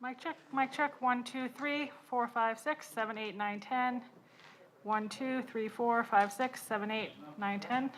Mic check, 1, 2, 3, 4, 5, 6, 7, 8, 9, 10. 1, 2, 3, 4, 5, 6, 7, 8, 9, 10.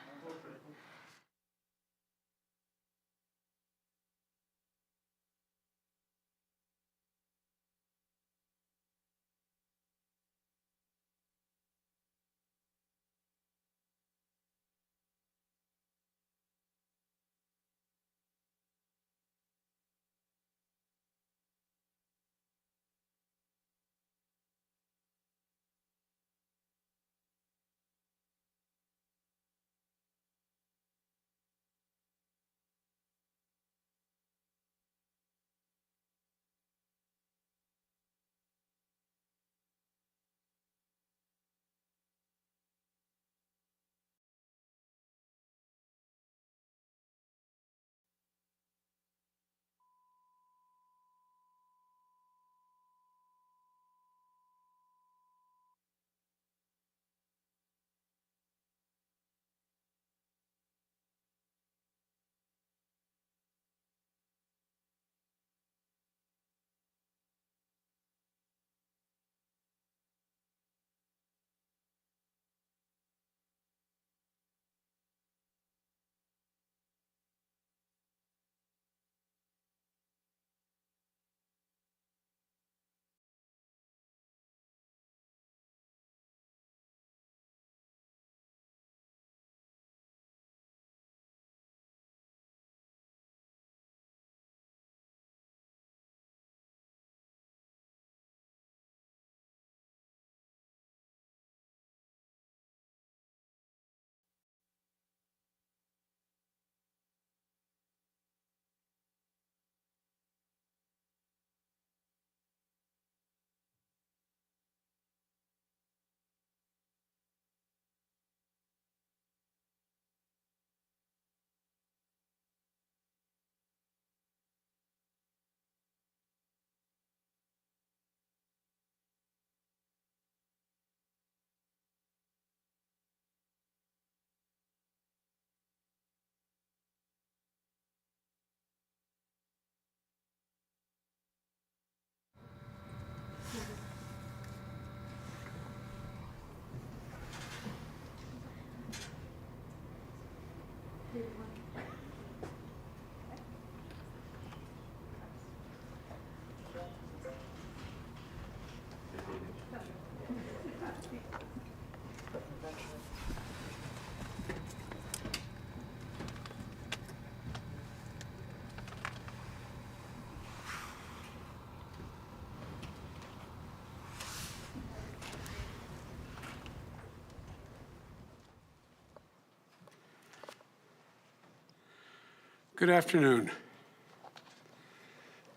Good afternoon.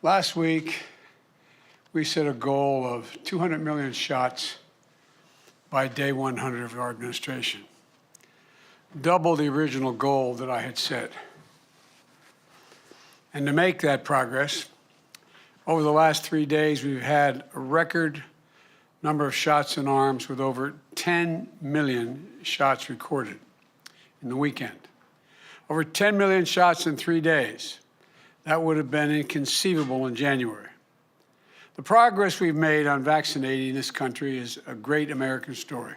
Last week, we set a goal of 200 million shots by day 100 of our administration, double the original goal that I had set. And to make that progress, over the last 3 days, we've had a record number of shots in arms with over 10 million shots recorded in the weekend. Over 10 million shots in 3 days. That would have been inconceivable in January. The progress we've made on vaccinating this country is a great American story.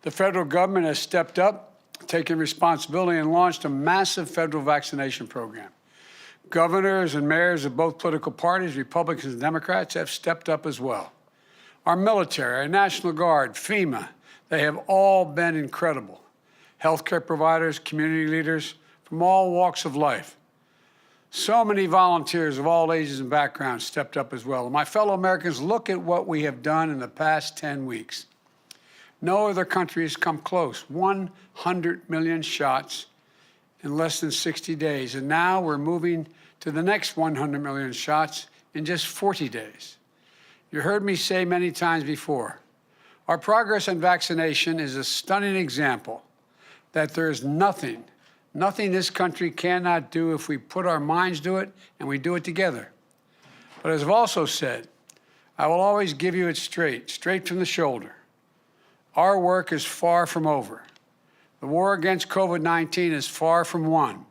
The federal government has stepped up, taken responsibility, and launched a massive federal vaccination program. Governors and mayors of both political parties, Republicans and Democrats, have stepped up as well. Our military, our National Guard, FEMA, they have all been incredible. Healthcare providers, community leaders from all walks of life. So many volunteers of all ages and backgrounds stepped up as well. And my fellow Americans, look at what we have done in the past 10 weeks. No other country has come close. 100 million shots in less than 60 days. And now we're moving to the next 100 million shots in just 40 days. You heard me say many times before, our progress on vaccination is a stunning example that there is nothing this country cannot do if we put our minds to it and we do it together. But as I've also said, I will always give you it straight from the shoulder. Our work is far from over. The war against COVID-19 is far from won.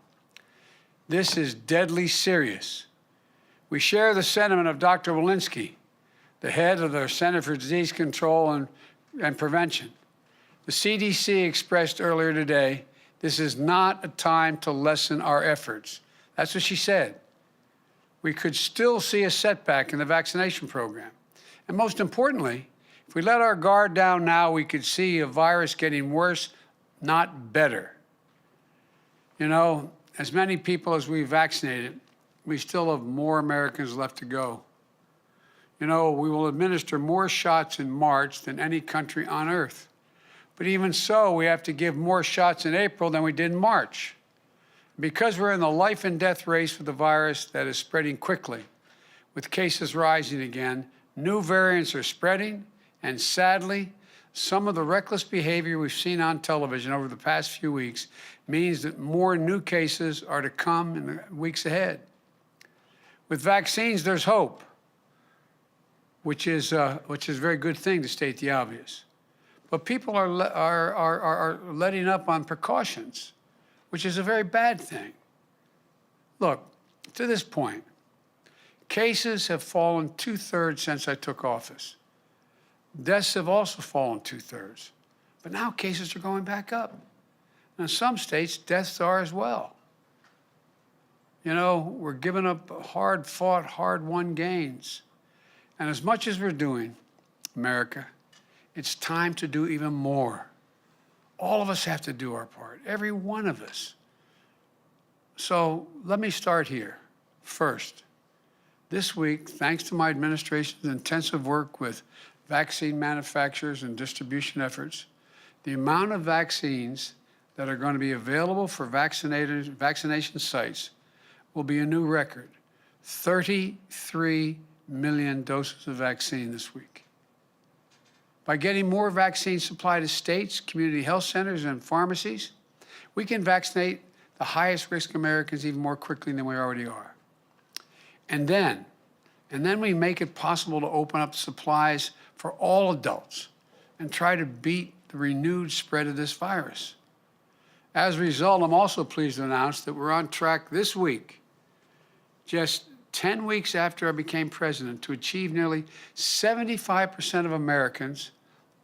This is deadly serious. We share the sentiment of Dr. Walensky, the head of the Center for Disease Control and Prevention. The CDC expressed earlier today, this is not a time to lessen our efforts. That's what she said. We could still see a setback in the vaccination program. And most importantly, if we let our guard down now, we could see a virus getting worse, not better. You know, as many people as we vaccinated, we still have more Americans left to go. You know, we will administer more shots in March than any country on earth. But even so, we have to give more shots in April than we did in March. Because we're in the life and death race with the virus that is spreading quickly, with cases rising again, new variants are spreading, and sadly, some of the reckless behavior we've seen on television over the past few weeks means that more new cases are to come in the weeks ahead. With vaccines, there's hope, which is a very good thing, to state the obvious. But people are letting up on precautions, which is a very bad thing. Look, to this point, cases have fallen 2/3 since I took office. Deaths have also fallen 2/3. But now cases are going back up. And in some states, deaths are as well. You know, we're giving up hard-fought, hard-won gains. And as much as we're doing, America, it's time to do even more. All of us have to do our part, every one of us. So let me start here. First, this week, thanks to my administration's intensive work with vaccine manufacturers and distribution efforts, the amount of vaccines that are going to be available for vaccination sites will be a new record, 33 million doses of vaccine this week. By getting more vaccine supply to states, community health centers, and pharmacies, we can vaccinate the highest risk Americans even more quickly than we already are. And then we make it possible to open up supplies for all adults and try to beat the renewed spread of this virus. As a result, I'm also pleased to announce that we're on track this week, just 10 weeks after I became president, to achieve nearly 75% of Americans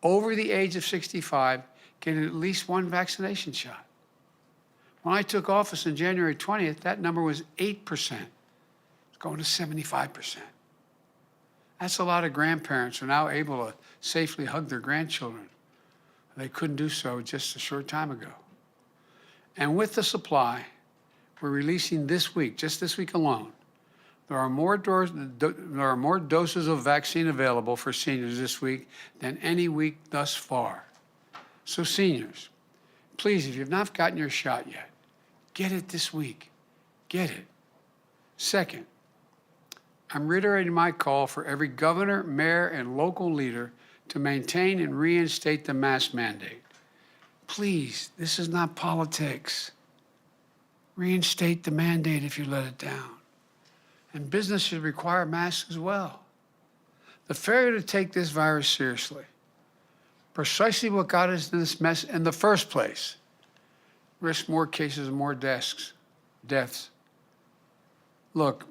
over the age of 65 getting at least one vaccination shot. When I took office on January 20th, that number was 8%. It's going to 75%. That's a lot of grandparents who are now able to safely hug their grandchildren. They couldn't do so just a short time ago. And with the supply we're releasing this week, just this week alone, there are more doses of vaccine available for seniors this week than any week thus far. So seniors, please, if you've not gotten your shot yet, get it this week. Get it. Second, I'm reiterating my call for every governor, mayor, and local leader to maintain and reinstate the mask mandate. Please, this is not politics. Reinstate the mandate if you let it down. And business should require masks as well. The failure to take this virus seriously, precisely what got us into this mess in the first place, risks more cases and more deaths. Look,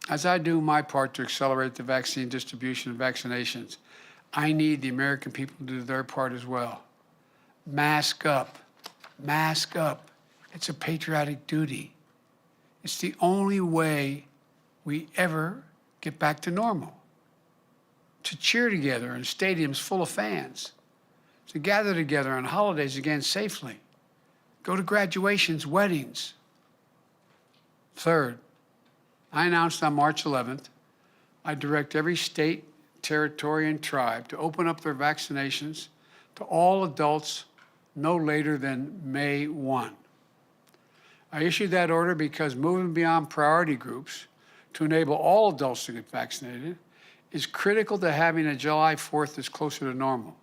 as I do my part to accelerate the vaccine distribution and vaccinations, I need the American people to do their part as well. Mask up. Mask up. It's a patriotic duty. It's the only way we ever get back to normal. To cheer together in stadiums full of fans. To gather together on holidays again safely. Go to graduations, weddings. Third, I announced on March 11th, I direct every state, territory, and tribe to open up their vaccinations to all adults no later than May 1. I issued that order because moving beyond priority groups to enable all adults to get vaccinated is critical to having a July 4th that's closer to normal.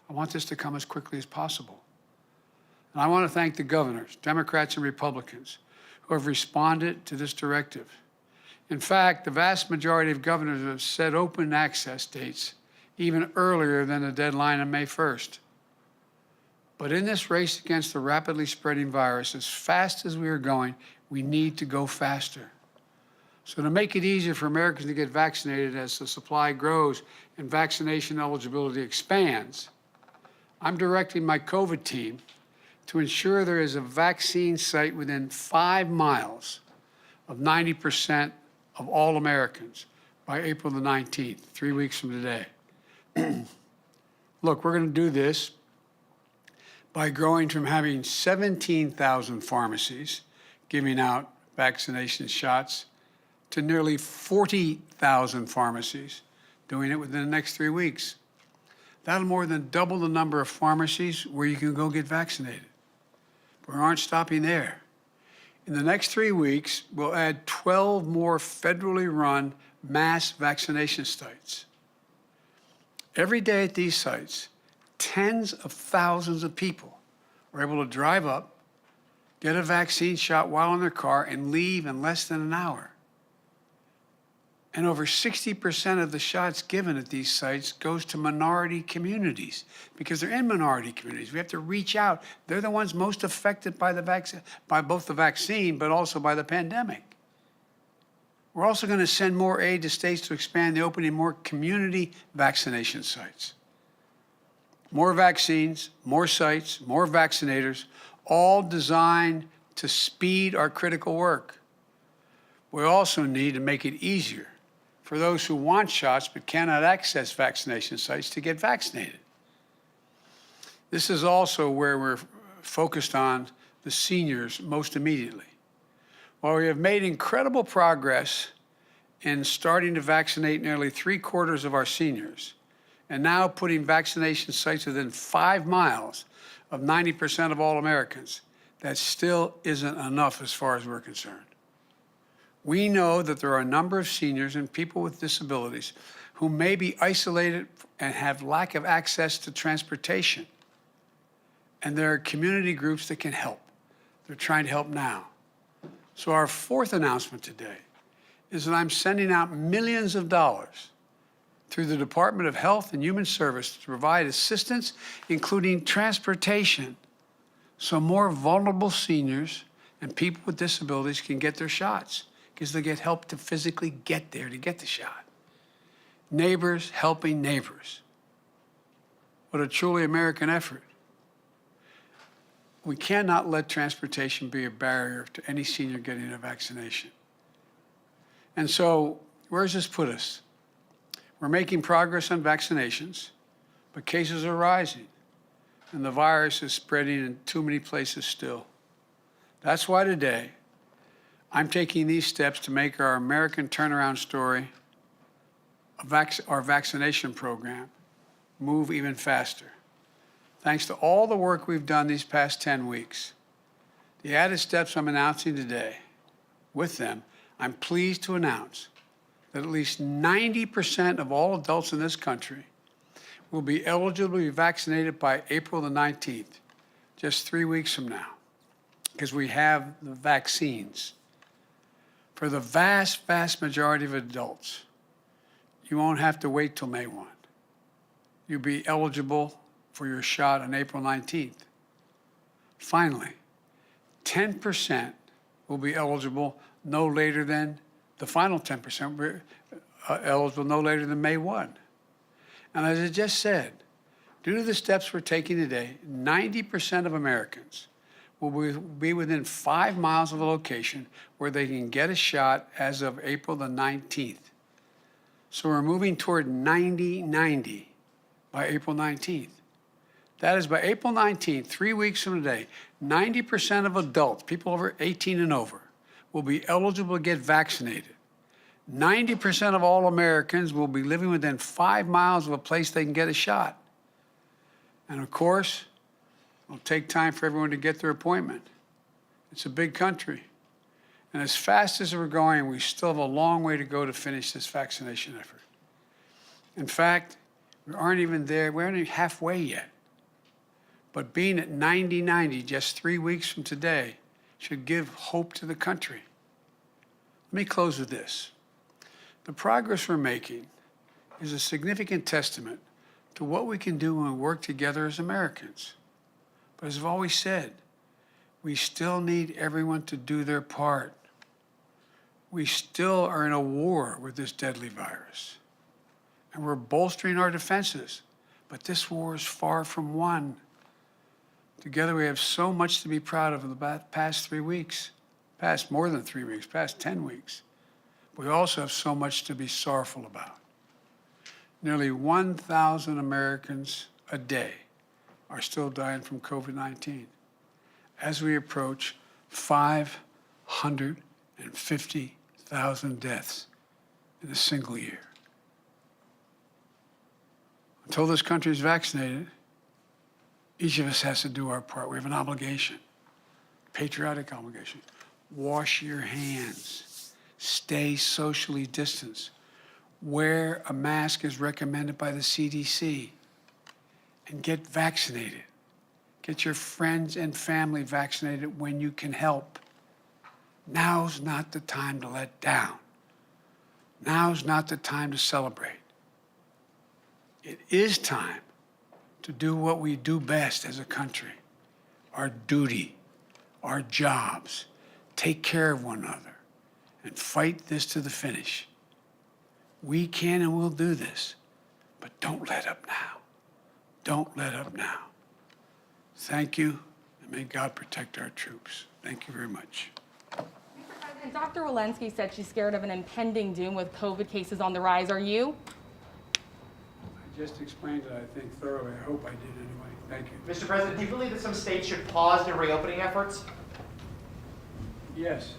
I want this to come as quickly as possible. And I want to thank the governors, Democrats and Republicans, who have responded to this directive. In fact, the vast majority of governors have set open access dates even earlier than the deadline on May 1st. But in this race against the rapidly spreading virus, as fast as we are going, we need to go faster. So to make it easier for Americans to get vaccinated as the supply grows and vaccination eligibility expands, I'm directing my COVID team to ensure there is a vaccine site within 5 miles of 90% of all Americans by April the 19th, 3 weeks from today. Look, we're going to do this by growing from having 17,000 pharmacies giving out vaccination shots to nearly 40,000 pharmacies doing it within the next 3 weeks. That'll more than double the number of pharmacies where you can go get vaccinated. But we aren't stopping there. In the next 3 weeks, we'll add 12 more federally run mass vaccination sites. Every day at these sites, tens of thousands of people are able to drive up, get a vaccine shot while in their car, and leave in less than an hour. And over 60% of the shots given at these sites goes to minority communities because they're in minority communities. We have to reach out. They're the ones most affected by by both the vaccine, but also by the pandemic. We're also going to send more aid to states to expand the opening of more community vaccination sites. More vaccines, more sites, more vaccinators, all designed to speed our critical work. We also need to make it easier for those who want shots but cannot access vaccination sites to get vaccinated. This is also where we're focused on the seniors most immediately. While we have made incredible progress in starting to vaccinate nearly 3/4 of our seniors, and now putting vaccination sites within 5 miles of 90% of all Americans, that still isn't enough as far as we're concerned. We know that there are a number of seniors and people with disabilities who may be isolated and have lack of access to transportation. And there are community groups that can help. They're trying to help now. So our fourth announcement today is that I'm sending out millions of dollars through the Department of Health and Human Services to provide assistance, including transportation, so more vulnerable seniors and people with disabilities can get their shots because they get help to physically get there to get the shot. Neighbors helping neighbors. What a truly American effort. We cannot let transportation be a barrier to any senior getting a vaccination. And so, where does this put us? We're making progress on vaccinations, but cases are rising, and the virus is spreading in too many places still. That's why today, I'm taking these steps to make our American turnaround story, our vaccination program, move even faster. Thanks to all the work we've done these past 10 weeks, the added steps I'm announcing today, with them, I'm pleased to announce that at least 90% of all adults in this country will be eligible to be vaccinated by April the 19th, just 3 weeks from now, because we have the vaccines. For the vast, vast majority of adults, you won't have to wait till May 1. You'll be eligible for your shot on April 19th. Finally, 10% will be eligible no later than, the final 10% will be eligible no later than May 1. And as I just said, due to the steps we're taking today, 90% of Americans will be within 5 miles of a location where they can get a shot as of April the 19th. So we're moving toward 90-90 by April 19th. That is, by April 19th, 3 weeks from today, 90% of adults, people over 18 and over, will be eligible to get vaccinated. 90% of all Americans will be living within 5 miles of a place they can get a shot. And of course, it'll take time for everyone to get their appointment. It's a big country. And as fast as we're going, we still have a long way to go to finish this vaccination effort. In fact, we aren't even there. We aren't even halfway yet. But being at 90-90 just 3 weeks from today should give hope to the country. Let me close with this. The progress we're making is a significant testament to what we can do when we work together as Americans. But as I've always said, we still need everyone to do their part. We still are in a war with this deadly virus. And we're bolstering our defenses. But this war is far from won. Together we have so much to be proud of in the past 3 weeks, past more than 3 weeks, past 10 weeks. We also have so much to be sorrowful about. Nearly 1,000 Americans a day are still dying from COVID-19 as we approach 550,000 deaths in a single year. Until this country is vaccinated, each of us has to do our part. We have an obligation, patriotic obligation. Wash your hands. Stay socially distanced. Wear a mask as recommended by the CDC. And get vaccinated. Get your friends and family vaccinated when you can help. Now's not the time to let down. Now's not the time to celebrate. It is time to do what we do best as a country, our duty, our jobs, take care of one another, and fight this to the finish. We can and will do this, but don't let up now. Don't let up now. Thank you, and may God protect our troops. Thank you very much. And Dr. Walensky said she's scared of an impending doom with COVID cases on the rise. Are you? I just explained it, I think, thoroughly. I hope I did anyway. Thank you. Mr. President, do you believe that some states should pause their reopening efforts? Yes.